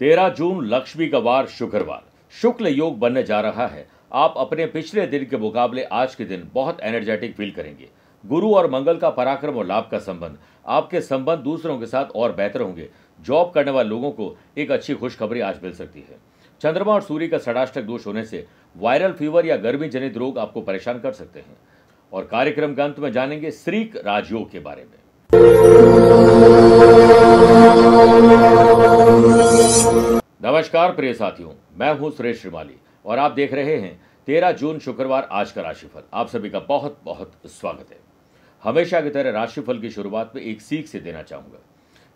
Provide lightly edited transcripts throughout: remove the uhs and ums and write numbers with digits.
13 जून लक्ष्मी का वार शुक्रवार शुक्ल योग बनने जा रहा है। आप अपने पिछले दिन के मुकाबले आज के दिन बहुत एनर्जेटिक फील करेंगे। गुरु और मंगल का पराक्रम और लाभ का संबंध, आपके संबंध दूसरों के साथ और बेहतर होंगे। जॉब करने वाले लोगों को एक अच्छी खुशखबरी आज मिल सकती है। चंद्रमा और सूर्य का षडाष्टक दोष होने से वायरल फीवर या गर्मी जनित रोग आपको परेशान कर सकते हैं। और कार्यक्रम के अंत में जानेंगे श्रीक राजयोग के बारे में। नमस्कार प्रिय साथियों, मैं हूं सुरेश श्रीमाली और आप देख रहे हैं 13 जून शुक्रवार आज का राशिफल। आप सभी का बहुत बहुत स्वागत है। हमेशा की तरह राशिफल की शुरुआत में एक सीख से देना चाहूंगा।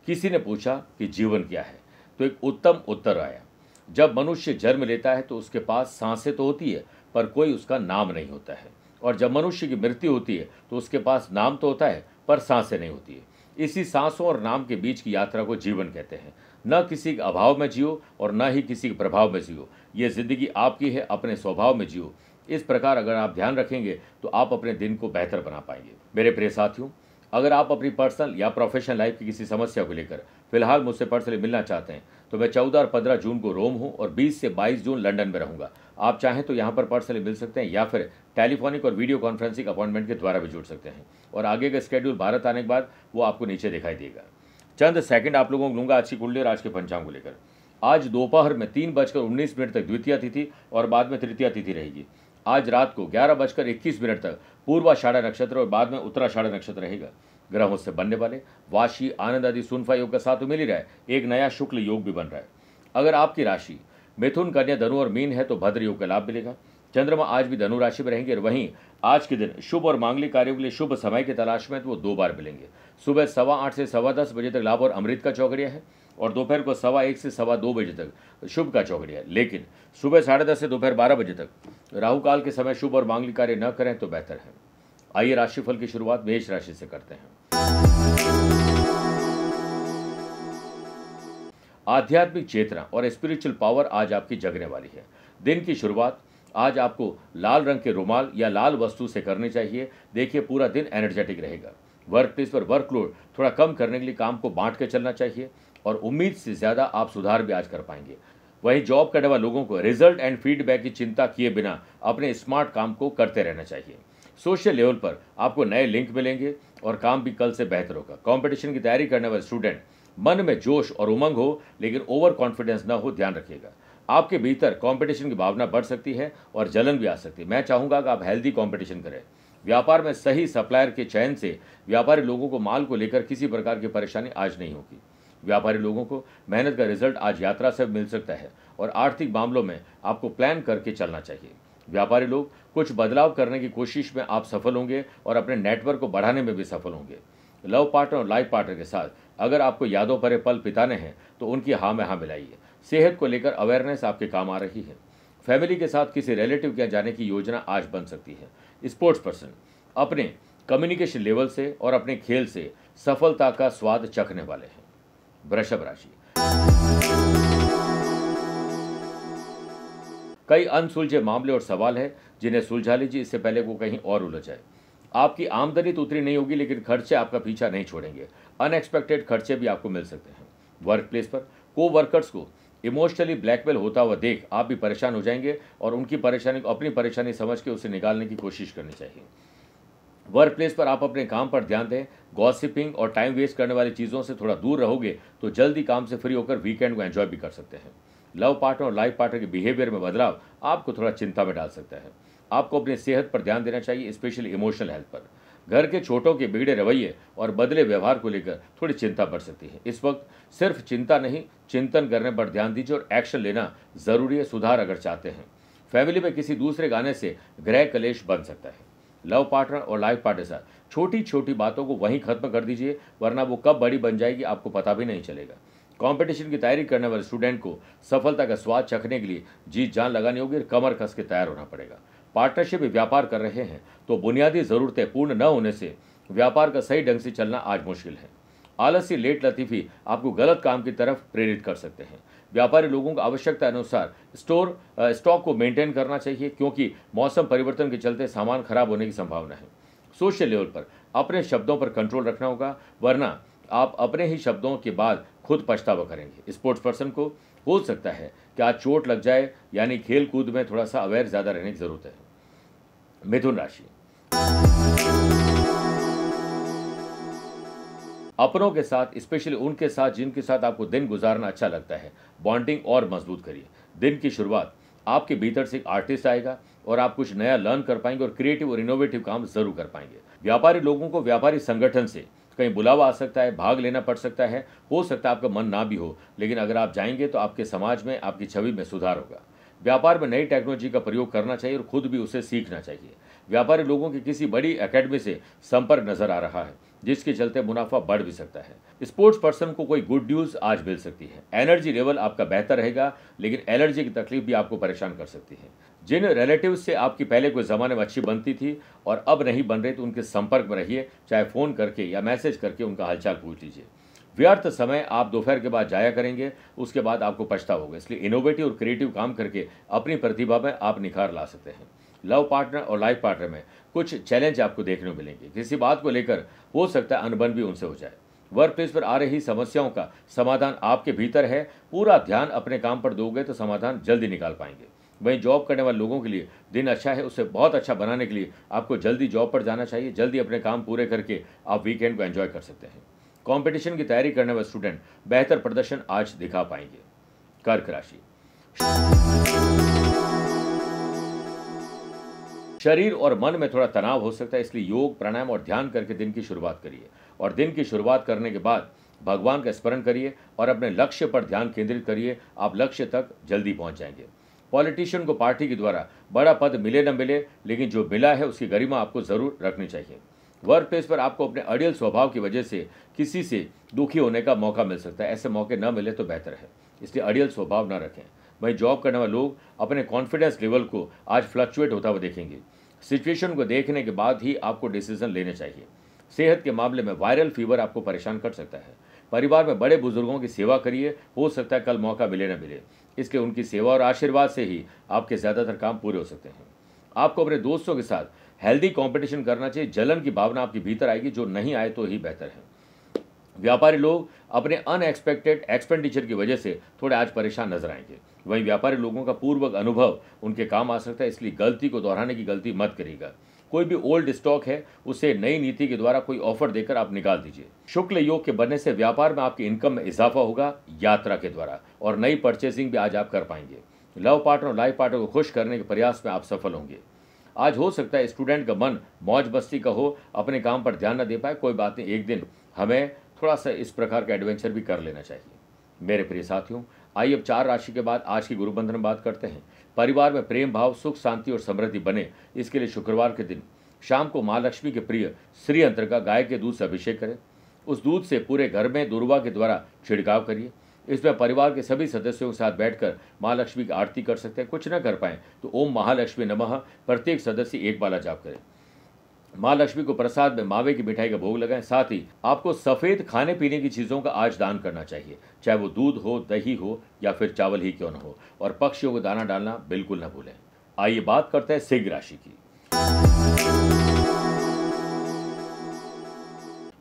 किसी ने पूछा कि जीवन क्या है, तो एक उत्तम उत्तर आया। जब मनुष्य जन्म लेता है तो उसके पास सांसें तो होती है, पर कोई उसका नाम नहीं होता है। और जब मनुष्य की मृत्यु होती है तो उसके पास नाम तो होता है, पर सांसें नहीं होती है। इसी सांसों और नाम के बीच की यात्रा को जीवन कहते हैं। न किसी के अभाव में जियो और न ही किसी के प्रभाव में जियो। ये जिंदगी आपकी है, अपने स्वभाव में जियो। इस प्रकार अगर आप ध्यान रखेंगे तो आप अपने दिन को बेहतर बना पाएंगे। मेरे प्रिय साथियों, अगर आप अपनी पर्सनल या प्रोफेशनल लाइफ की किसी समस्या को लेकर फिलहाल मुझसे पर्सनली मिलना चाहते हैं तो मैं 14 और 15 जून को रोम हूँ और 20 से 22 जून लंदन में रहूंगा। आप चाहें तो यहाँ पर पर्सनली मिल सकते हैं या फिर टेलीफोनिक और वीडियो कॉन्फ्रेंसिंग अपॉइंटमेंट के द्वारा भी जुड़ सकते हैं। और आगे का स्केड्यूल भारत आने के बाद वो आपको नीचे दिखाई देगा। चंद सेकंड आप लोगों को लूंगा आज की कुंडली और आज के पंचांग को लेकर। आज दोपहर में 3:19 तक द्वितीय तिथि और बाद में तृतीय तिथि रहेगी। आज रात को 11:21 तक पूर्वाषाढ़ा नक्षत्र और बाद में उत्तराषाढ़ा नक्षत्र रहेगा। ग्रहों से बनने वाले वाशी आनंद आदि सुनफा योग का साथ तो मिल ही रहा है, एक नया शुक्ल योग भी बन रहा है। अगर आपकी राशि मिथुन, कन्या, धनु और मीन है तो भद्र योग का लाभ मिलेगा। चंद्रमा आज भी धनु राशि में रहेंगे और वहीं आज के दिन शुभ और मांगलिक कार्यों के लिए शुभ समय की तलाश में तो वो 2 बार मिलेंगे। सुबह 8:15 से 10:15 बजे तक लाभ और अमृत का चौघड़िया है और दोपहर को 1:15 से 2:15 बजे तक शुभ का चौघड़िया है। लेकिन सुबह 10:30 से दोपहर 12 बजे तक राहु काल के समय शुभ और मांगलिक कार्य न करें तो बेहतर है। आइए राशिफल की शुरुआत मेष राशि से करते हैं। आध्यात्मिक चेतना और स्पिरिचुअल पावर आज आपकी जगने वाली है। दिन की शुरुआत आज आपको लाल रंग के रुमाल या लाल वस्तु से करनी चाहिए। देखिए पूरा दिन एनर्जेटिक रहेगा। वर्क प्लेस पर वर्कलोड थोड़ा कम करने के लिए काम को बांट के चलना चाहिए और उम्मीद से ज़्यादा आप सुधार भी आज कर पाएंगे। वहीं जॉब करने वाले लोगों को रिजल्ट एंड फीडबैक की चिंता किए बिना अपने स्मार्ट काम को करते रहना चाहिए। सोशल लेवल पर आपको नए लिंक मिलेंगे और काम भी कल से बेहतर होगा। कंपटीशन की तैयारी करने वाले स्टूडेंट मन में जोश और उमंग हो लेकिन ओवर कॉन्फिडेंस न हो, ध्यान रखिएगा। आपके भीतर कंपटीशन की भावना बढ़ सकती है और जलन भी आ सकती है। मैं चाहूँगा कि आप हेल्दी कंपटीशन करें। व्यापार में सही सप्लायर के चयन से व्यापारी लोगों को माल को लेकर किसी प्रकार की परेशानी आज नहीं होगी। व्यापारी लोगों को मेहनत का रिजल्ट आज यात्रा से मिल सकता है और आर्थिक मामलों में आपको प्लान करके चलना चाहिए। व्यापारी लोग कुछ बदलाव करने की कोशिश में आप सफल होंगे और अपने नेटवर्क को बढ़ाने में भी सफल होंगे। लव पार्टनर और लाइफ पार्टनर के साथ अगर आपको यादों भरे पल बिताने हैं तो उनकी हाँ में हाँ मिलाइए। सेहत को लेकर अवेयरनेस आपके काम आ रही है। फैमिली के साथ किसी रिलेटिव के यहाँ जाने की योजना आज बन सकती है। स्पोर्ट्स पर्सन अपने कम्युनिकेशन लेवल से और अपने खेल से सफलता का स्वाद चखने वाले हैं। वृषभ राशि, कई अनसुलझे मामले और सवाल है जिन्हें सुलझा लीजिए इससे पहले वो कहीं और उलझ जाए। आपकी आमदनी तो उतनी नहीं होगी लेकिन खर्चे आपका पीछा नहीं छोड़ेंगे। अनएक्सपेक्टेड खर्चे भी आपको मिल सकते हैं। वर्क प्लेस पर को वर्कर्स को इमोशनली ब्लैकमेल होता हुआ देख आप भी परेशान हो जाएंगे और उनकी परेशानी को अपनी परेशानी समझ के उसे निकालने की कोशिश करनी चाहिए। वर्क प्लेस पर आप अपने काम पर ध्यान दें। गॉसिपिंग और टाइम वेस्ट करने वाली चीज़ों से थोड़ा दूर रहोगे तो जल्दी काम से फ्री होकर वीकेंड को एंजॉय भी कर सकते हैं। लव पार्टनर और लाइफ पार्टनर के बिहेवियर में बदलाव आपको थोड़ा चिंता में डाल सकता है। आपको अपनी सेहत पर ध्यान देना चाहिए, स्पेशली इमोशनल हेल्थ पर। घर के छोटों के बिगड़े रवैये और बदले व्यवहार को लेकर थोड़ी चिंता बढ़ सकती है। इस वक्त सिर्फ चिंता नहीं, चिंतन करने पर ध्यान दीजिए और एक्शन लेना जरूरी है, सुधार अगर चाहते हैं। फैमिली में किसी दूसरे गाने से गृह कलेश बन सकता है। लव पार्टनर और लाइफ पार्टनर के साथ छोटी छोटी बातों को वहीं खत्म कर दीजिए, वरना वो कब बड़ी बन जाएगी आपको पता भी नहीं चलेगा। कंपटीशन की तैयारी करने वाले स्टूडेंट को सफलता का स्वाद चखने के लिए जी जान लगानी होगी और कमर कस के तैयार होना पड़ेगा। पार्टनरशिप में व्यापार कर रहे हैं तो बुनियादी जरूरतें पूर्ण न होने से व्यापार का सही ढंग से चलना आज मुश्किल है। आलसी लेट लतीफी आपको गलत काम की तरफ प्रेरित कर सकते हैं। व्यापारी लोगों को आवश्यकता अनुसार स्टॉक को मेंटेन करना चाहिए क्योंकि मौसम परिवर्तन के चलते सामान खराब होने की संभावना है। सोशल लेवल पर अपने शब्दों पर कंट्रोल रखना होगा, वरना आप अपने ही शब्दों के बाद खुद पछतावा करेंगे। स्पोर्ट्स पर्सन को हो सकता है कि आज चोट लग जाए, यानी खेल कूद में थोड़ा सा अवेयर ज़्यादा रहने की ज़रूरत है। मिथुन राशि, अपनों के साथ, स्पेशली उनके साथ जिनके साथ आपको दिन गुजारना अच्छा लगता है, बॉन्डिंग और मजबूत करिए। दिन की शुरुआत आपके भीतर से एक आर्टिस्ट आएगा और आप कुछ नया लर्न कर पाएंगे और क्रिएटिव और इनोवेटिव काम जरूर कर पाएंगे। व्यापारी लोगों को व्यापारी संगठन से कहीं बुलावा आ सकता है, भाग लेना पड़ सकता है, हो सकता है आपका मन ना भी हो, लेकिन अगर आप जाएंगे तो आपके समाज में, आपकी छवि में सुधार होगा। व्यापार में नई टेक्नोलॉजी का प्रयोग करना चाहिए और खुद भी उसे सीखना चाहिए। व्यापारी लोगों की किसी बड़ी एकेडमी से संपर्क नजर आ रहा है, जिसके चलते मुनाफा बढ़ भी सकता है। स्पोर्ट्स पर्सन को कोई गुड न्यूज आज मिल सकती है। एनर्जी लेवल आपका बेहतर रहेगा, लेकिन एलर्जी की तकलीफ भी आपको परेशान कर सकती है। जिन रिलेटिव से आपकी पहले कोई ज़माने में अच्छी बनती थी और अब नहीं बन रही, तो उनके संपर्क में रहिए, चाहे फ़ोन करके या मैसेज करके उनका हालचाल पूछ लीजिए। व्यर्थ समय आप दोपहर के बाद जाया करेंगे, उसके बाद आपको पछतावा होगा। इसलिए इनोवेटिव और क्रिएटिव काम करके अपनी प्रतिभा में आप निखार ला सकते हैं। लव पार्टनर और लाइफ पार्टनर में कुछ चैलेंज आपको देखने को मिलेंगे। किसी बात को लेकर हो सकता है अनबन भी उनसे हो जाए। वर्क प्लेस पर आ रही समस्याओं का समाधान आपके भीतर है। पूरा ध्यान अपने काम पर दोगे तो समाधान जल्दी निकाल पाएंगे। वहीं जॉब करने वाले लोगों के लिए दिन अच्छा है। उसे बहुत अच्छा बनाने के लिए आपको जल्दी जॉब पर जाना चाहिए। जल्दी अपने काम पूरे करके आप वीकेंड को एंजॉय कर सकते हैं। कंपटीशन की तैयारी करने वाले स्टूडेंट बेहतर प्रदर्शन आज दिखा पाएंगे। कर्क राशि, शरीर और मन में थोड़ा तनाव हो सकता है, इसलिए योग, प्राणायाम और ध्यान करके दिन की शुरुआत करिए। और दिन की शुरुआत करने के बाद भगवान का स्मरण करिए और अपने लक्ष्य पर ध्यान केंद्रित करिए। आप लक्ष्य तक जल्दी पहुंच जाएंगे। पॉलिटिशियन को पार्टी के द्वारा बड़ा पद मिले न मिले, लेकिन जो मिला है उसकी गरिमा आपको जरूर रखनी चाहिए। वर्क प्लेस पर आपको अपने अड़ियल स्वभाव की वजह से किसी से दुखी होने का मौका मिल सकता है। ऐसे मौके न मिले तो बेहतर है, इसलिए अड़ियल स्वभाव न रखें। वहीं जॉब करने वाले लोग अपने कॉन्फिडेंस लेवल को आज फ्लक्चुएट होता हुआ देखेंगे। सिचुएशन को देखने के बाद ही आपको डिसीजन लेने चाहिए। सेहत के मामले में वायरल फीवर आपको परेशान कर सकता है। परिवार में बड़े बुजुर्गों की सेवा करिए, हो सकता है कल मौका मिले न मिले। इसके उनकी सेवा और आशीर्वाद से ही आपके ज़्यादातर काम पूरे हो सकते हैं। आपको अपने दोस्तों के साथ हेल्दी कंपटीशन करना चाहिए। जलन की भावना आपके भीतर आएगी, जो नहीं आए तो ही बेहतर है। व्यापारी लोग अपने अनएक्सपेक्टेड एक्सपेंडिचर की वजह से थोड़े आज परेशान नजर आएंगे। वहीं व्यापारी लोगों का पूर्वक अनुभव उनके काम आ सकता है, इसलिए गलती को दोहराने की गलती मत करिएगा। कोई भी ओल्ड स्टॉक है उसे नई नीति के द्वारा कोई ऑफर देकर आप निकाल दीजिए। शुक्ल योग के बनने से व्यापार में आपकी इनकम में इजाफा होगा यात्रा के द्वारा, और नई परचेसिंग भी आज आप कर पाएंगे। लव पार्टनर और लाइफ पार्टनर को खुश करने के प्रयास में आप सफल होंगे। आज हो सकता है स्टूडेंट का मन मौज मस्ती का हो, अपने काम पर ध्यान न दे पाए। कोई बात नहीं, एक दिन हमें थोड़ा सा इस प्रकार का एडवेंचर भी कर लेना चाहिए। मेरे प्रिय साथियों, आइए अब 4 राशि के बाद आज की गुरुबंधन में बात करते हैं। परिवार में प्रेम भाव, सुख शांति और समृद्धि बने, इसके लिए शुक्रवार के दिन शाम को माँ लक्ष्मी के प्रिय श्री यंत्र का गाय के दूध से अभिषेक करें। उस दूध से पूरे घर में दुर्वा के द्वारा छिड़काव करिए। इसमें परिवार के सभी सदस्यों के साथ बैठकर माँ लक्ष्मी की आरती कर सकते हैं। कुछ न कर पाएं तो ओम महालक्ष्मी नमः प्रत्येक सदस्य एक बाला जाप करें। माँ लक्ष्मी को प्रसाद में मावे की मिठाई का भोग लगाएं। साथ ही आपको सफेद खाने पीने की चीजों का आज दान करना चाहिए, चाहे वो दूध हो, दही हो या फिर चावल ही क्यों न हो। और पक्षियों को दाना डालना बिल्कुल न भूलें। आइए बात करते हैं सिंह राशि की।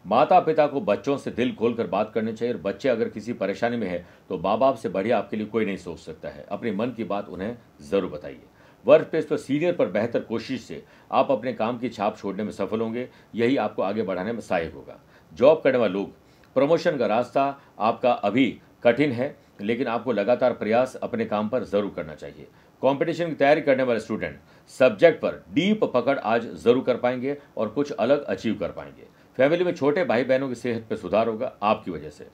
माता पिता को बच्चों से दिल खोलकर बात करनी चाहिए, और बच्चे अगर किसी परेशानी में है तो माँ बाप से बढ़िया आपके लिए कोई नहीं सोच सकता है। अपने मन की बात उन्हें जरूर बताइए। वर्क प्लेस पर सीनियर पर बेहतर कोशिश से आप अपने काम की छाप छोड़ने में सफल होंगे। यही आपको आगे बढ़ाने में सहायक होगा। जॉब करने वाले लोग, प्रमोशन का रास्ता आपका अभी कठिन है, लेकिन आपको लगातार प्रयास अपने काम पर जरूर करना चाहिए। कंपटीशन की तैयारी करने वाले स्टूडेंट सब्जेक्ट पर डीप पकड़ आज जरूर कर पाएंगे और कुछ अलग अचीव कर पाएंगे। फैमिली में छोटे भाई बहनों की सेहत पर सुधार होगा आपकी वजह से।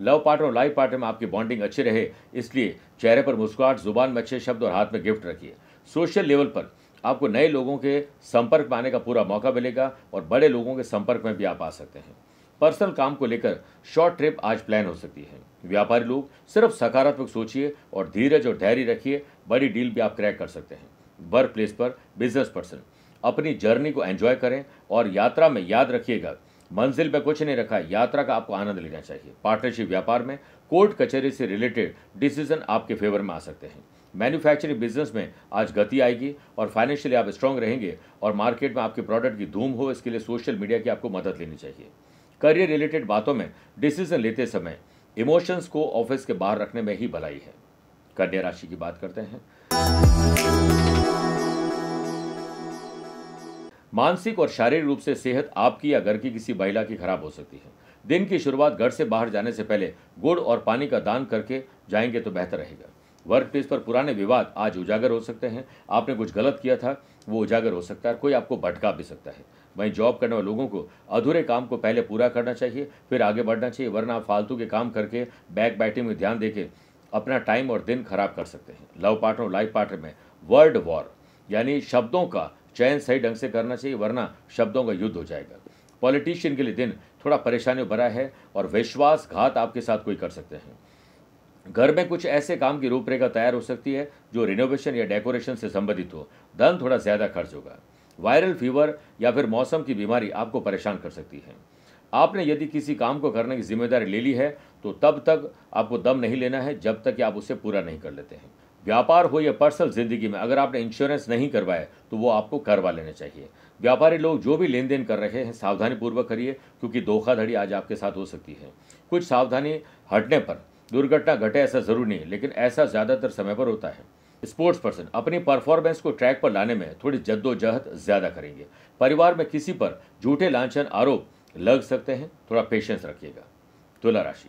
लव पार्टनर और लाइफ पार्टनर में आपकी बॉन्डिंग अच्छी रहे, इसलिए चेहरे पर मुस्कुराहट, जुबान में अच्छे शब्द और हाथ में गिफ्ट रखिए। सोशल लेवल पर आपको नए लोगों के संपर्क में आने का पूरा मौका मिलेगा और बड़े लोगों के संपर्क में भी आप आ सकते हैं। पर्सनल काम को लेकर शॉर्ट ट्रिप आज प्लान हो सकती है। व्यापारी लोग सिर्फ सकारात्मक सोचिए और धीरज और धैर्य रखिए, बड़ी डील भी आप क्रैक कर सकते हैं। वर्क प्लेस पर बिजनेस पर्सन अपनी जर्नी को एंजॉय करें और यात्रा में याद रखिएगा, मंजिल पे कुछ नहीं रखा, यात्रा का आपको आनंद लेना चाहिए। पार्टनरशिप व्यापार में कोर्ट कचहरी से रिलेटेड डिसीजन आपके फेवर में आ सकते हैं। मैन्युफैक्चरिंग बिजनेस में आज गति आएगी और फाइनेंशियली आप स्ट्रांग रहेंगे और मार्केट में आपके प्रोडक्ट की धूम हो, इसके लिए सोशल मीडिया की आपको मदद लेनी चाहिए। करियर रिलेटेड बातों में डिसीजन लेते समय इमोशंस को ऑफिस के बाहर रखने में ही भलाई है। कन्या राशि की बात करते हैं। मानसिक और शारीरिक रूप से सेहत आपकी या घर की किसी महिला की खराब हो सकती है। दिन की शुरुआत घर से बाहर जाने से पहले गुड़ और पानी का दान करके जाएंगे तो बेहतर रहेगा। वर्क प्लेस पर पुराने विवाद आज उजागर हो सकते हैं। आपने कुछ गलत किया था, वो उजागर हो सकता है, कोई आपको भटका भी सकता है। वहीं जॉब करने वाले लोगों को अधूरे काम को पहले पूरा करना चाहिए, फिर आगे बढ़ना चाहिए, वरना आप फालतू के काम करके बैक बैटिंग में ध्यान देके अपना टाइम और दिन खराब कर सकते हैं। लव पार्टनर और लाइफ पार्टनर में वर्ड वॉर यानी शब्दों का चयन सही ढंग से करना चाहिए, वरना शब्दों का युद्ध हो जाएगा। पॉलिटिशियन के लिए दिन थोड़ा परेशानी भरा है और विश्वासघात आपके साथ कोई कर सकते हैं। घर में कुछ ऐसे काम की रूपरेखा तैयार हो सकती है जो रिनोवेशन या डेकोरेशन से संबंधित हो। धन थोड़ा ज्यादा खर्च होगा। वायरल फीवर या फिर मौसम की बीमारी आपको परेशान कर सकती है। आपने यदि किसी काम को करने की जिम्मेदारी ले ली है तो तब तक आपको दम नहीं लेना है जब तक कि आप उसे पूरा नहीं कर लेते हैं। व्यापार हो या पर्सनल जिंदगी में अगर आपने इंश्योरेंस नहीं करवाया तो वो आपको करवा लेना चाहिए। व्यापारी लोग जो भी लेन देन कर रहे हैं सावधानी पूर्वक करिए, क्योंकि धोखाधड़ी आज आपके साथ हो सकती है। कुछ सावधानी हटने पर दुर्घटना घटे ऐसा जरूर नहीं, लेकिन ऐसा ज्यादातर समय पर होता है। स्पोर्ट्स पर्सन अपनी परफॉर्मेंस को ट्रैक पर लाने में थोड़ी जद्दोजहद ज्यादा करेंगे। परिवार में किसी पर झूठे लांछन आरोप लग सकते हैं, थोड़ा पेशेंस रखिएगा। तुला राशि,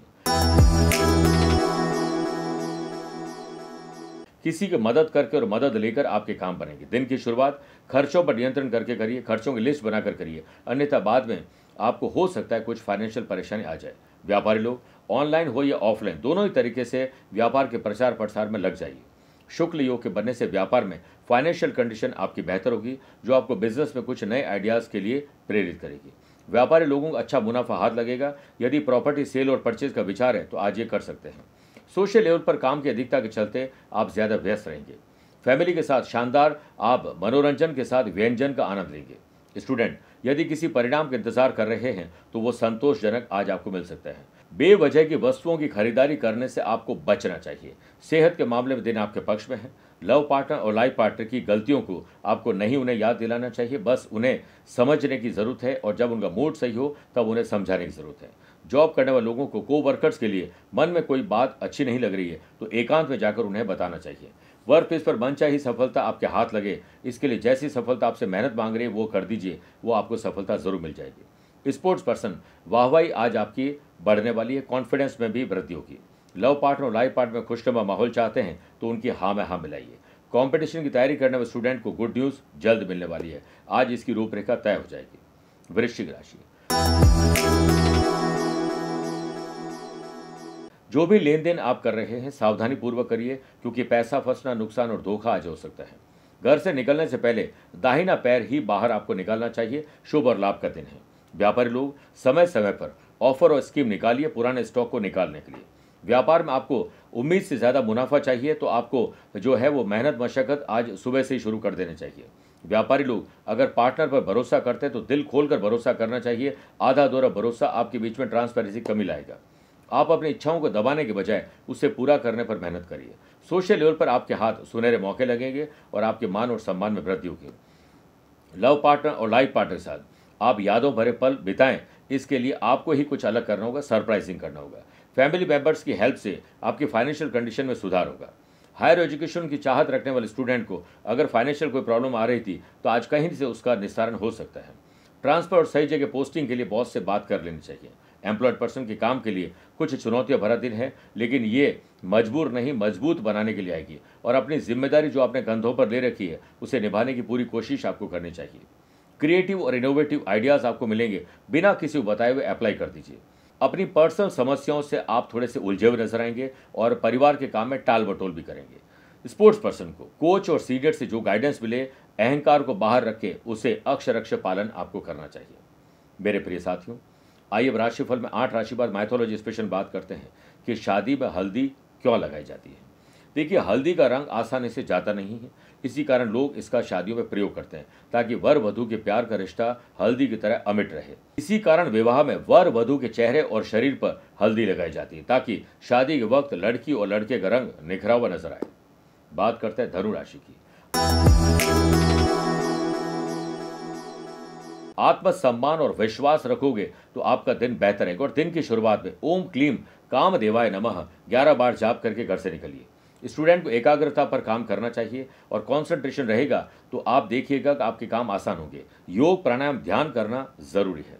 किसी की मदद करके और मदद लेकर आपके काम बनेंगे। दिन की शुरुआत खर्चों पर नियंत्रण करके करिए, खर्चों की लिस्ट बनाकर करिए, अन्यथा बाद में आपको हो सकता है कुछ फाइनेंशियल परेशानी आ जाए। व्यापारी लोग ऑनलाइन हो या ऑफलाइन दोनों ही तरीके से व्यापार के प्रचार प्रसार में लग जाइए। शुक्ल योग के बनने से व्यापार में फाइनेंशियल कंडीशन आपकी बेहतर होगी, जो आपको बिजनेस में कुछ नए आइडियाज के लिए प्रेरित करेगी। व्यापारी लोगों को अच्छा मुनाफा हाथ लगेगा। यदि प्रॉपर्टी सेल और परचेज का विचार है तो आज ये कर सकते हैं। सोशल लेवल पर काम की अधिकता के चलते आप ज्यादा व्यस्त रहेंगे। फैमिली के साथ शानदार आप मनोरंजन के साथ व्यंजन का आनंद लेंगे। स्टूडेंट यदि किसी परिणाम का इंतजार कर रहे हैं तो वो संतोषजनक आज आपको मिल सकता है। बेवजह की वस्तुओं की खरीदारी करने से आपको बचना चाहिए। सेहत के मामले में दिन आपके पक्ष में है। लव पार्टनर और लाइफ पार्टनर की गलतियों को आपको नहीं उन्हें याद दिलाना चाहिए, बस उन्हें समझने की जरूरत है, और जब उनका मूड सही हो तब उन्हें समझाने की जरूरत है। जॉब करने वाले लोगों को कोवर्कर्स के लिए मन में कोई बात अच्छी नहीं लग रही है तो एकांत में जाकर उन्हें बताना चाहिए। वर्क प्लेस पर मनचाही सफलता आपके हाथ लगे, इसके लिए जैसी सफलता आपसे मेहनत मांग रही है वो कर दीजिए, वो आपको सफलता जरूर मिल जाएगी। स्पोर्ट्स पर्सन वाहवाही आज आपकी बढ़ने वाली है, कॉन्फिडेंस में भी वृद्धि होगी। लव पार्टनर और लाइफ पार्टनर में खुशनुमा माहौल चाहते हैं तो उनकी हाँ में हाँ मिलाइए। कंपटीशन की तैयारी करने वाले स्टूडेंट को गुड न्यूज जल्द मिलने वाली है, आज इसकी रूपरेखा तय हो जाएगी। वृश्चिक राशि, जो भी लेन देन आप कर रहे हैं सावधानी पूर्वक करिए, क्योंकि पैसा फंसना, नुकसान और धोखा आज हो सकता है। घर से निकलने से पहले दाहिना पैर ही बाहर आपको निकालना चाहिए। शुभ और लाभ का दिन है। व्यापारी लोग समय समय पर ऑफर और स्कीम निकालिए पुराने स्टॉक को निकालने के लिए। व्यापार में आपको उम्मीद से ज्यादा मुनाफा चाहिए तो आपको जो है वो मेहनत मशक्कत आज सुबह से ही शुरू कर देने चाहिए। व्यापारी लोग अगर पार्टनर पर भरोसा करते हैं तो दिल खोलकर भरोसा करना चाहिए। आधा अधूरा भरोसा आपके बीच में ट्रांसपेरेंसी कमी लाएगा। आप अपनी इच्छाओं को दबाने के बजाय उसे पूरा करने पर मेहनत करिए। सोशल लेवल पर आपके हाथ सुनहरे मौके लगेंगे और आपके मान और सम्मान में वृद्धि होगी। लव पार्टनर और लाइफ पार्टनर के साथ आप यादों भरे पल बिताएं, इसके लिए आपको ही कुछ अलग करना होगा, सरप्राइजिंग करना होगा। फैमिली मेंबर्स की हेल्प से आपकी फाइनेंशियल कंडीशन में सुधार होगा। हायर एजुकेशन की चाहत रखने वाले स्टूडेंट को अगर फाइनेंशियल कोई प्रॉब्लम आ रही थी तो आज कहीं से उसका निस्तारण हो सकता है। ट्रांसफर और सही जगह पोस्टिंग के लिए बॉस से बात कर लेनी चाहिए। एम्प्लॉयड पर्सन के काम के लिए कुछ चुनौतियां भरा दिन है, लेकिन ये मजबूर नहीं मजबूत बनाने के लिए आएगी, और अपनी जिम्मेदारी जो आपने कंधों पर ले रखी है उसे निभाने की पूरी कोशिश आपको करनी चाहिए। क्रिएटिव और इनोवेटिव आइडियाज आपको मिलेंगे, बिना किसी को बताए हुए अप्लाई कर दीजिए। अपनी पर्सनल समस्याओं से आप थोड़े से उलझे हुए नजर आएंगे और परिवार के काम में टाल मटोल भी करेंगे। स्पोर्ट्स पर्सन को कोच और सीनियर से जो गाइडेंस मिले, अहंकार को बाहर रख के उसे अक्षरक्ष पालन आपको करना चाहिए। मेरे प्रिय साथियों, आइए अब राशिफल में 8 राशि बाद माइथोलॉजी स्पेशल बात करते हैं कि शादी में हल्दी क्यों लगाई जाती है। देखिए, हल्दी का रंग आसानी से जाता नहीं है, इसी कारण लोग इसका शादियों में प्रयोग करते हैं ताकि वर वधू के प्यार का रिश्ता हल्दी की तरह अमिट रहे। इसी कारण विवाह में वर वधू के चेहरे और शरीर पर हल्दी लगाई जाती है ताकि शादी के वक्त लड़की और लड़के का रंग निखरा हुआ नजर आए। बात करते हैं धनु राशि की। आत्मसम्मान और विश्वास रखोगे तो आपका दिन बेहतर रहेगा, और दिन की शुरुआत में ओम क्लीम कामदेवाय नमः 11 बार जाप करके घर से निकलिए। स्टूडेंट को एकाग्रता पर काम करना चाहिए और कंसंट्रेशन रहेगा तो आप देखिएगा कि आपके काम आसान होंगे। योग प्राणायाम ध्यान करना जरूरी है।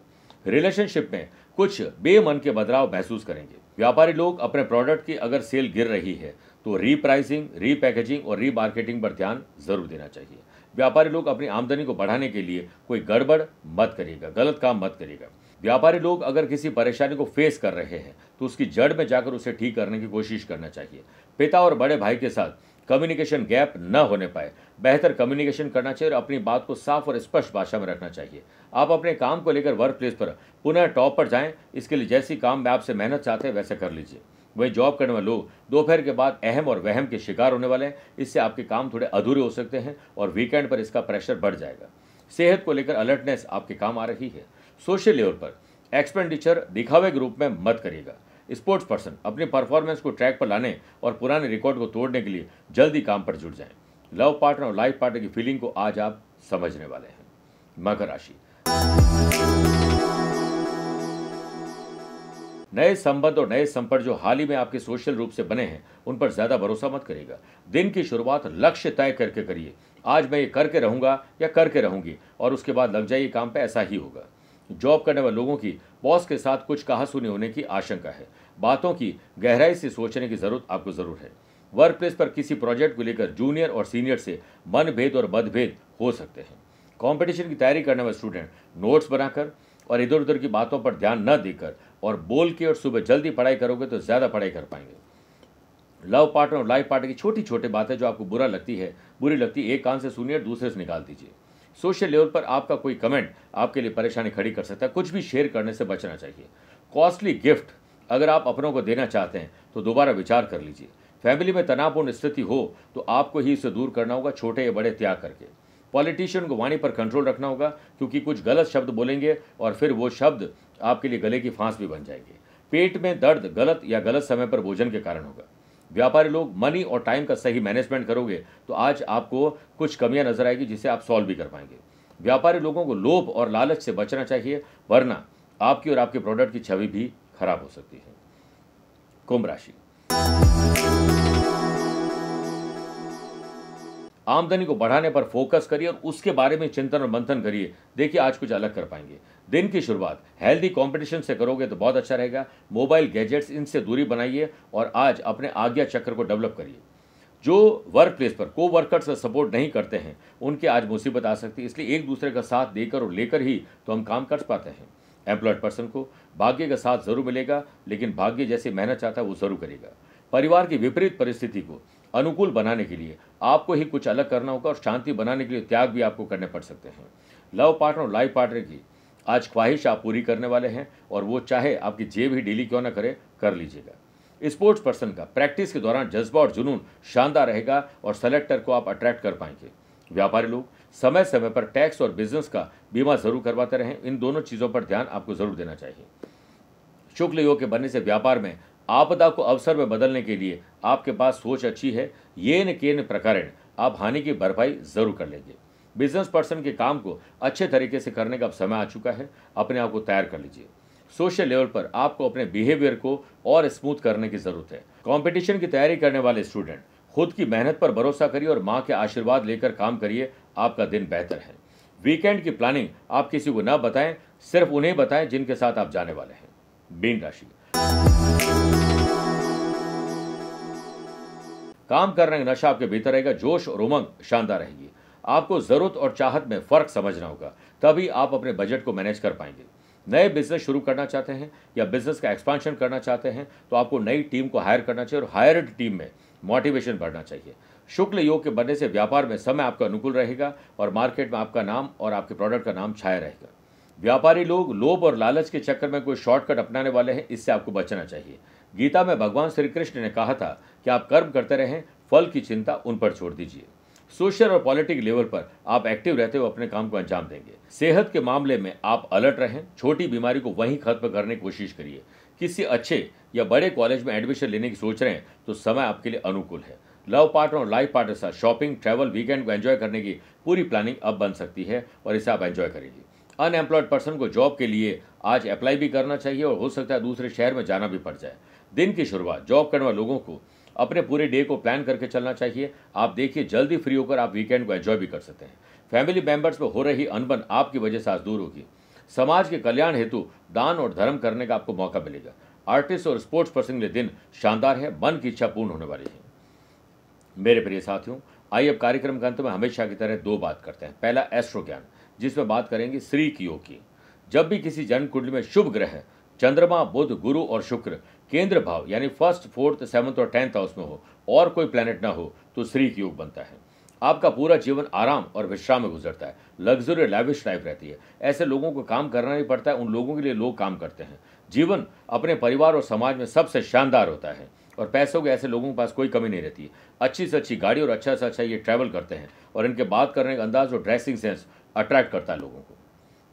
रिलेशनशिप में कुछ बेमन के बदलाव महसूस करेंगे। व्यापारी लोग अपने प्रोडक्ट की अगर सेल गिर रही है तो रीप्राइसिंग, रीपैकेजिंग और रीमार्केटिंग पर ध्यान जरूर देना चाहिए। व्यापारी लोग अपनी आमदनी को बढ़ाने के लिए कोई गड़बड़ मत करिएगा, गलत काम मत करिएगा। व्यापारी लोग अगर किसी परेशानी को फेस कर रहे हैं तो उसकी जड़ में जाकर उसे ठीक करने की कोशिश करना चाहिए। पिता और बड़े भाई के साथ कम्युनिकेशन गैप न होने पाए, बेहतर कम्युनिकेशन करना चाहिए और अपनी बात को साफ और स्पष्ट भाषा में रखना चाहिए। आप अपने काम को लेकर वर्क प्लेस पर पुनः टॉप पर जाएं, इसके लिए जैसी काम में आपसे मेहनत चाहते हैं वैसे कर लीजिए। वही जॉब करने वाले लोग दोपहर के बाद अहम और वहम के शिकार होने वाले हैं, इससे आपके काम थोड़े अधूरे हो सकते हैं और वीकेंड पर इसका प्रेशर बढ़ जाएगा। सेहत को लेकर अलर्टनेस आपके काम आ रही है। सोशल लेवल पर एक्सपेंडिचर दिखावे के रूप में मत करिएगा। स्पोर्ट्स पर्सन अपनी परफॉर्मेंस को ट्रैक पर लाने और पुराने रिकॉर्ड को तोड़ने के लिए जल्दी काम पर जुट जाएं। लव पार्टनर और लाइफ पार्टनर की फीलिंग को आज आप समझने वाले हैं। मकर राशि, नए संबंध और नए संपर्क जो हाल ही में आपके सोशल रूप से बने हैं उन पर ज्यादा भरोसा मत करिएगा। दिन की शुरुआत लक्ष्य तय करके करिए। आज मैं ये करके रहूंगा या करके रहूंगी और उसके बाद लग जाइए काम पे, ऐसा ही होगा। जॉब करने वाले लोगों की बॉस के साथ कुछ कहासुनी होने की आशंका है। बातों की गहराई से सोचने की जरूरत आपको जरूर है। वर्क प्लेस पर किसी प्रोजेक्ट को लेकर जूनियर और सीनियर से मनभेद और मतभेद हो सकते हैं। कंपटीशन की तैयारी करने वाले स्टूडेंट नोट्स बनाकर और इधर उधर की बातों पर ध्यान न देकर और बोल के और सुबह जल्दी पढ़ाई करोगे तो ज्यादा पढ़ाई कर पाएंगे। लव पार्टनर और लाइफ पार्टनर की छोटी छोटी बातें जो आपको बुरी लगती है, एक कान से सुनिए, दूसरे से निकाल दीजिए। सोशल लेवल पर आपका कोई कमेंट आपके लिए परेशानी खड़ी कर सकता है। कुछ भी शेयर करने से बचना चाहिए। कॉस्टली गिफ्ट अगर आप अपनों को देना चाहते हैं तो दोबारा विचार कर लीजिए। फैमिली में तनावपूर्ण स्थिति हो तो आपको ही इसे दूर करना होगा, छोटे या बड़े त्याग करके। पॉलिटिशियन को वाणी पर कंट्रोल रखना होगा क्योंकि कुछ गलत शब्द बोलेंगे और फिर वो शब्द आपके लिए गले की फांस भी बन जाएंगे। पेट में दर्द गलत या गलत समय पर भोजन के कारण होगा। व्यापारी लोग मनी और टाइम का सही मैनेजमेंट करोगे तो आज आपको कुछ कमियां नजर आएगी जिसे आप सॉल्व भी कर पाएंगे। व्यापारी लोगों को लोभ और लालच से बचना चाहिए, वरना आपकी और आपके प्रोडक्ट की छवि भी खराब हो सकती है। कुंभ राशि, आमदनी को बढ़ाने पर फोकस करिए और उसके बारे में चिंतन और मंथन करिए। देखिए आज कुछ अलग कर पाएंगे। दिन की शुरुआत हेल्दी कंपटीशन से करोगे तो बहुत अच्छा रहेगा। मोबाइल गैजेट्स इनसे दूरी बनाइए और आज अपने आज्ञा चक्र को डेवलप करिए। जो वर्क प्लेस पर को वर्कर्स का सपोर्ट नहीं करते हैं उनके आज मुसीबत आ सकती है, इसलिए एक दूसरे का साथ देकर और लेकर ही तो हम काम कर पाते हैं। एम्प्लॉयड पर्सन को भाग्य का साथ जरूर मिलेगा, लेकिन भाग्य जैसे मेहनत चाहता है वो जरूर करेगा। परिवार की विपरीत परिस्थिति को अनुकूल बनाने के लिए आपको ही कुछ अलग करना होगा और शांति बनाने के लिए त्याग भी आपको करने पड़ सकते हैं। लव पार्टनर और लाइफ पार्टनर की आज ख्वाहिश आप पूरी करने वाले हैं और वो चाहे आपकी जेब ही ढीली क्यों ना करे, कर लीजिएगा। स्पोर्ट्स पर्सन का प्रैक्टिस के दौरान जज्बा और जुनून शानदार रहेगा और सेलेक्टर को आप अट्रैक्ट कर पाएंगे। व्यापारी लोग समय समय पर टैक्स और बिजनेस का बीमा जरूर करवाते रहें। इन दोनों चीजों पर ध्यान आपको जरूर देना चाहिए। शुक्ल योग के बनने से व्यापार में आपदा को अवसर में बदलने के लिए आपके पास सोच अच्छी है। ये न केन प्रकारण आप हानि की भरपाई जरूर कर लेंगे। बिजनेस पर्सन के काम को अच्छे तरीके से करने का अब समय आ चुका है, अपने आप को तैयार कर लीजिए। सोशल लेवल पर आपको अपने बिहेवियर को और स्मूथ करने की जरूरत है। कंपटीशन की तैयारी करने वाले स्टूडेंट खुद की मेहनत पर भरोसा करिए और माँ के आशीर्वाद लेकर काम करिए, आपका दिन बेहतर है। वीकेंड की प्लानिंग आप किसी को न बताएं, सिर्फ उन्हें बताएं जिनके साथ आप जाने वाले हैं। मीन राशि, काम करने का नशा आपके भीतर रहेगा, जोश और उमंग शानदार रहेगी। आपको जरूरत और चाहत में फर्क समझना होगा, तभी आप अपने बजट को मैनेज कर पाएंगे। नए बिजनेस शुरू करना चाहते हैं या बिजनेस का एक्सपांशन करना चाहते हैं तो आपको नई टीम को हायर करना चाहिए और हायर्ड टीम में मोटिवेशन बढ़ना चाहिए। शुक्ल योग के बनने से व्यापार में समय आपका अनुकूल रहेगा और मार्केट में आपका नाम और आपके प्रोडक्ट का नाम छाया रहेगा। व्यापारी लोग लोभ और लालच के चक्कर में कोई शॉर्टकट अपनाने वाले हैं, इससे आपको बचना चाहिए। गीता में भगवान श्री कृष्ण ने कहा था कि आप कर्म करते रहें, फल की चिंता उन पर छोड़ दीजिए। सोशल और पॉलिटिकल लेवल पर आप एक्टिव रहते हुए अपने काम को अंजाम देंगे। सेहत के मामले में आप अलर्ट रहें, छोटी बीमारी को वहीं खत्म करने की कोशिश करिए। किसी अच्छे या बड़े कॉलेज में एडमिशन लेने की सोच रहे हैं तो समय आपके लिए अनुकूल है। लव पार्टनर और लाइफ पार्टनर के साथ शॉपिंग, ट्रैवल, वीकेंड को एंजॉय करने की पूरी प्लानिंग अब बन सकती है और इसे आप एंजॉय करेंगे। अनएम्प्लॉयड पर्सन को जॉब के लिए आज अप्लाई भी करना चाहिए और हो सकता है दूसरे शहर में जाना भी पड़ जाए। दिन की शुरुआत जॉब करने वाले लोगों को अपने पूरे डे को प्लान करके चलना चाहिए। आप देखिए जल्दी फ्री होकर आप वीकेंड को एंजॉय भी कर सकते हैं। फैमिली मेंबर्स में हो रही अनबन आपकी वजह से आज दूर होगी। समाज के कल्याण हेतु दान और धर्म करने का आपको मौका मिलेगा। आर्टिस्ट और स्पोर्ट्स पर्सन के लिए दिन शानदार है, मन की इच्छा पूर्ण होने वाली है। मेरे प्रिय साथियों, आइए अब कार्यक्रम के अंत में हमेशा की तरह दो बात करते हैं। पहला एस्ट्रो ज्ञान, जिसमें बात करेंगे श्री की योग की। जब भी किसी जन्म कुंडली में शुभ ग्रह चंद्रमा, बुध, गुरु और शुक्र केंद्र भाव यानी 1st, 4th, 7th और 10th हाउस में हो और कोई प्लेनेट ना हो तो श्री की योग बनता है। आपका पूरा जीवन आराम और विश्राम में गुजरता है। लग्जरी लैविश लाइफ रहती है। ऐसे लोगों को काम करना नहीं पड़ता है, उन लोगों के लिए लोग काम करते हैं। जीवन अपने परिवार और समाज में सबसे शानदार होता है और पैसों के ऐसे लोगों के पास कोई कमी नहीं रहती है। अच्छी से अच्छी गाड़ी और अच्छा से अच्छा ये ट्रैवल करते हैं और इनके बात करने का अंदाज और ड्रेसिंग सेंस अट्रैक्ट करता है लोगों को।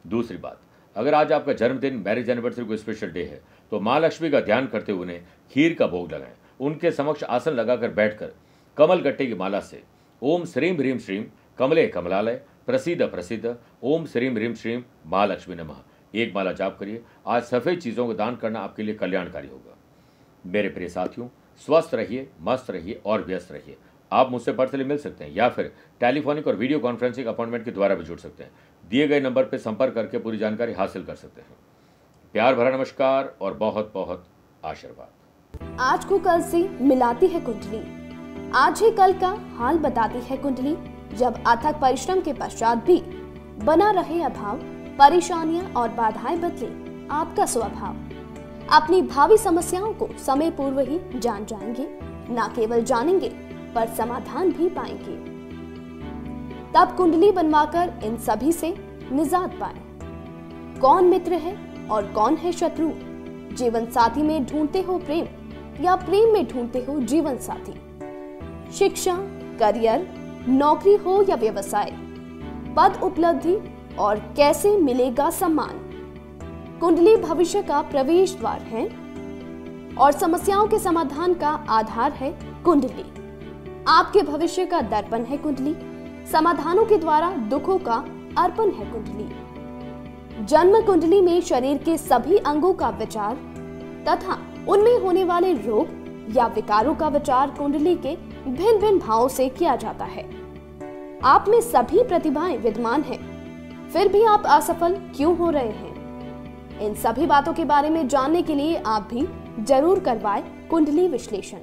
दूसरी बात, अगर आज आपका जन्मदिन, मैरिज एनिवर्सरी कोई स्पेशल डे है तो माँ लक्ष्मी का ध्यान करते हुए उन्हें खीर का भोग लगाएं। उनके समक्ष आसन लगाकर बैठकर कमल गट्टे की माला से ओम श्रीम ह्रीम श्रीम कमले कमलालय प्रसिद्ध प्रसिद्ध ओम श्रीम ह्रीम श्रीम महालक्ष्मी नमः एक माला जाप करिए। आज सफ़ेद चीज़ों को दान करना आपके लिए कल्याणकारी होगा। मेरे प्रिय साथियों, स्वस्थ रहिए, मस्त रहिए और व्यस्त रहिए। आप मुझसे पर्सनली मिल सकते हैं या फिर टेलीफोनिक और वीडियो कॉन्फ्रेंसिंग अपॉइंटमेंट के द्वारा भी जुड़ सकते हैं। दिए गए नंबर पर संपर्क करके पूरी जानकारी हासिल कर सकते हैं। प्यार भरा नमस्कार और बहुत बहुत आशीर्वाद। आज को कल से मिलाती है कुंडली, आज ही कल का हाल बताती है कुंडली। जब अथक परिश्रम के पश्चात भी बना रहे अभाव, परेशानियां और बाधाएं बदले आपका स्वभाव, अपनी भावी समस्याओं को समय पूर्व ही जान जाएंगे। न केवल जानेंगे पर समाधान भी पाएंगे। तब कुंडली बनवाकर इन सभी से निजात पाएं। कौन मित्र है और कौन है शत्रु? जीवन साथी में ढूंढते हो प्रेम या प्रेम में ढूंढते हो जीवन साथी? शिक्षा, करियर, नौकरी हो या व्यवसाय, पद उपलब्धि और कैसे मिलेगा सम्मान? कुंडली भविष्य का प्रवेश द्वार है और समस्याओं के समाधान का आधार है कुंडली। आपके भविष्य का दर्पण है कुंडली। समाधानों के द्वारा दुखों का अर्पण है कुंडली। जन्म कुंडली में शरीर के सभी अंगों का विचार तथा उनमें होने वाले रोग या विकारों का विचार कुंडली के भिन्न भिन्न भावों से किया जाता है। आप में सभी प्रतिभाएं विद्यमान हैं, फिर भी आप असफल क्यों हो रहे हैं? इन सभी बातों के बारे में जानने के लिए आप भी जरूर करवाएं कुंडली विश्लेषण।